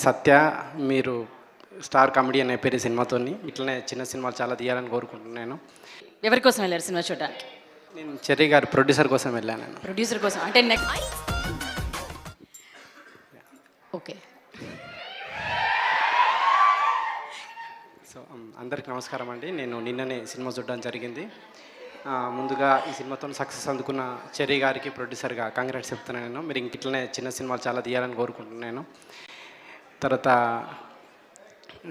సత్య మీరు star comedy అనే పేరు సినిమాతోని ఇట్లనే చిన్న సినిమాలు చాలా తీయాలని కోరుకుంటున్నాను. ఎవరి కోసం వెళ్ళారు సినిమా చూడడానికి? నేను చెర్రీ గారి ప్రొడ్యూసర్ కోసం వెళ్ళాను. నేను ప్రొడ్యూసర్ కోసం అంటే నెక్స్ట్. ఓకే. సో అందరికి నమస్కారం అండి. నేను నిన్ననే సినిమా చూడడం జరిగింది. ముందుగా ఈ సినిమాతో సక్సెస్ అందుకున్న చెర్రీ గారికి ప్రొడ్యూసర్గా కంగ్రాట్స్ చెప్తున్నాను. నేను మీరు ఇంక ఇట్లనే చిన్న సినిమాలు చాలా తీయాలని కోరుకుంటున్నాను. తర్వాత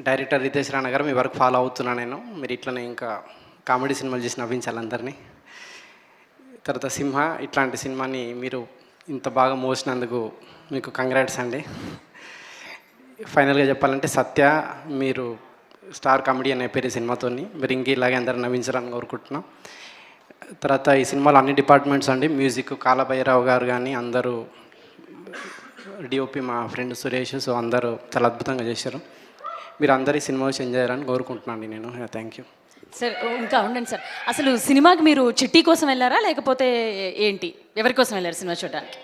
డైరెక్టర్ రితేష్ రాణా గారు మీ వర్క్ ఫాలో అవుతున్నాను నేను. మీరు ఇట్లనే ఇంకా కామెడీ సినిమాలు చేసి నవ్వించాలి అందరినీ. తర్వాత సింహ ఇట్లాంటి సినిమాని మీరు ఇంత బాగా మోసినందుకు మీకు కంగ్రాట్స్ అండి. ఫైనల్గా చెప్పాలంటే సత్య మీరు స్టార్ కామెడీ అనే పేరు సినిమాతోని మీరు ఇంక ఇలాగే అందరూ నవ్వించాలని కోరుకుంటున్నాం. తర్వాత ఈ సినిమాలో అన్ని డిపార్ట్మెంట్స్ అండి, మ్యూజిక్ కాలభైరావు గారు కానీ అందరూ, డిఓపి మా ఫ్రెండ్ సురేష్, సో అందరూ చాలా అద్భుతంగా చేశారు. మీరు అందరి సినిమా వచ్చి ఎంజాయ్ చేయాలని కోరుకుంటున్నాను నేను. Thank you sir. ఇంకా ఉండండి సార్, అసలు సినిమాకి మీరు చిట్టి కోసం వెళ్ళారా లేకపోతే ఏంటి, ఎవరి కోసం వెళ్ళారు సినిమా చూడడానికి?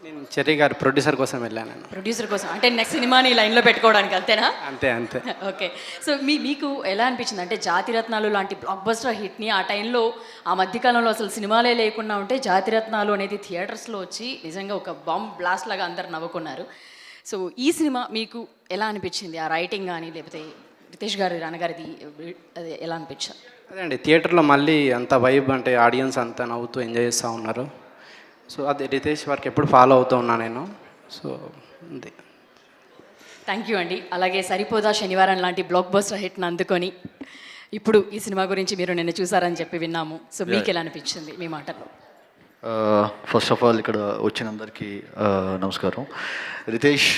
నేను చెర్రీ గారి ప్రొడ్యూసర్ కోసం వెళ్ళాను. నేను ప్రొడ్యూసర్ కోసం అంటే నెక్స్ట్ సినిమాని లైన్లో పెట్టుకోవడానికి, అంతేనా? అంతే అంతే. ఓకే. సో మీకు ఎలా అనిపించింది అంటే జాతిరత్నాలు లాంటి బ్లాక్ బస్టర్ హిట్ని ఆ టైంలో, ఆ మధ్యకాలంలో అసలు సినిమాలే లేకుండా ఉంటే జాతిరత్నాలు అనేది థియేటర్స్లో వచ్చి నిజంగా ఒక బాంబ్ బ్లాస్ట్ లాగా అందరు నవ్వుకున్నారు. సో ఈ సినిమా మీకు ఎలా అనిపించింది? ఆ రైటింగ్ కానీ లేకపోతే రితేష్ గారి రానగారిది అది ఎలా అనిపించారు? అదే అండి, థియేటర్లో మళ్ళీ అంత వైబ్ అంటే ఆడియన్స్ అంతా నవ్వుతూ ఎంజాయ్ చేస్తూ ఉన్నారు. సో అది రితేష్ వర్క్ ఎప్పుడు ఫాలో అవుతూ ఉన్నా నేను. సో అంతే. థ్యాంక్ యూ అండి. అలాగే సరిపోదా శనివారం లాంటి బ్లాక్ బస్టర్ హిట్ని అందుకొని ఇప్పుడు ఈ సినిమా గురించి మీరు నిన్న చూసారని చెప్పి విన్నాము. సో మీకు ఎలా అనిపించింది మీ మాటల్లో? ఫస్ట్ ఆఫ్ ఆల్ ఇక్కడ వచ్చిన అందరికీ నమస్కారం. రితేష్